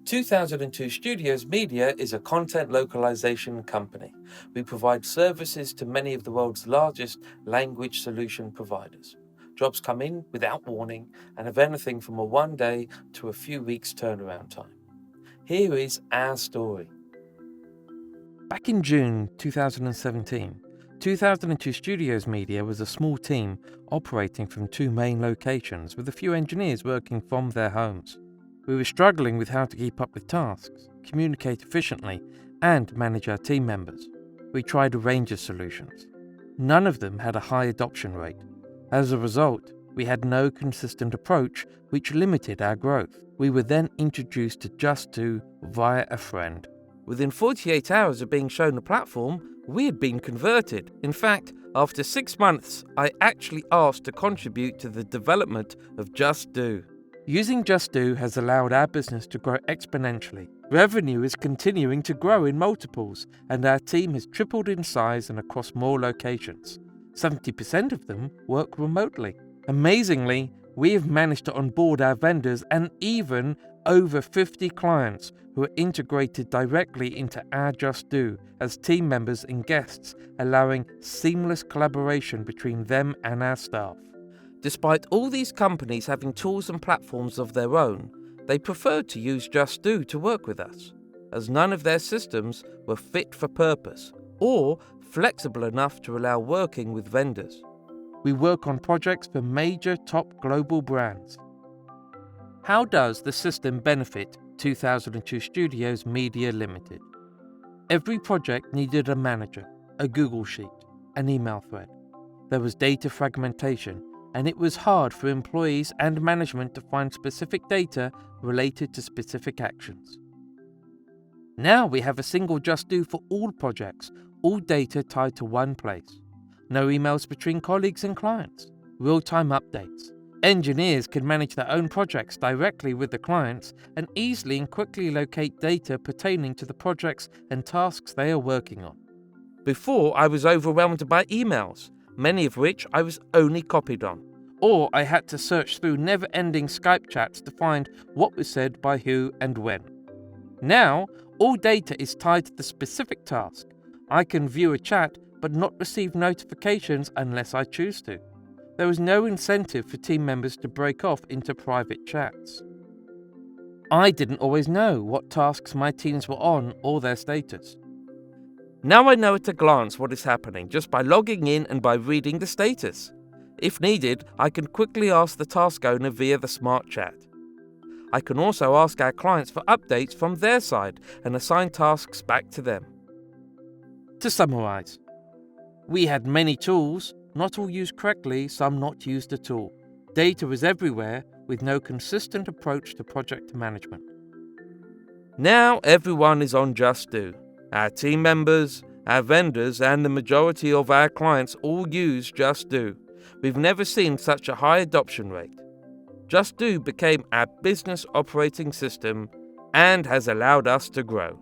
2002 Studios Media is a content localization company. We provide services to many of the world's largest language solution providers. Jobs come in without warning and have anything from a one-day to a few weeks turnaround time. Here is our story. Back in June 2017, 2002 Studios Media was a small team operating from two main locations with a few engineers working from their homes. We were struggling with how to keep up with tasks, communicate efficiently, and manage our team members. We tried a range of solutions. None of them had a high adoption rate. As a result, we had no consistent approach, which limited our growth. We were then introduced to justdo via a friend. Within 48 hours of being shown the platform, we had been converted. In fact, after 6 months, I actually asked to contribute to the development of justdo. Using justdo has allowed our business to grow exponentially. Revenue is continuing to grow in multiples, and our team has tripled in size and across more locations. 70% of them work remotely. Amazingly, we have managed to onboard our vendors and even over 50 clients who are integrated directly into our justdo as team members and guests, allowing seamless collaboration between them and our staff. Despite all these companies having tools and platforms of their own, they preferred to use justdo to work with us, as none of their systems were fit for purpose or flexible enough to allow working with vendors. We work on projects for major top global brands. How does the system benefit 2002 Studios Media Limited? Every project needed a manager, a Google Sheet, an email thread. There was data fragmentation, and it was hard for employees and management to find specific data related to specific actions. Now we have a single justdo for all projects, all data tied to one place. No emails between colleagues and clients. Real-time updates. Engineers can manage their own projects directly with the clients and easily and quickly locate data pertaining to the projects and tasks they are working on. Before, I was overwhelmed by emails, many of which I was only copied on. Or I had to search through never-ending Skype chats to find what was said by who and when. Now, all data is tied to the specific task. I can view a chat but not receive notifications unless I choose to. There is no incentive for team members to break off into private chats. I didn't always know what tasks my teams were on or their status. Now I know at a glance what is happening just by logging in and by reading the status. If needed, I can quickly ask the task owner via the smart chat. I can also ask our clients for updates from their side and assign tasks back to them. To summarize, we had many tools, not all used correctly, some not used at all. Data was everywhere with no consistent approach to project management. Now everyone is on justdo. Our team members, our vendors, and the majority of our clients all use justdo. We've never seen such a high adoption rate. justdo became our business operating system and has allowed us to grow.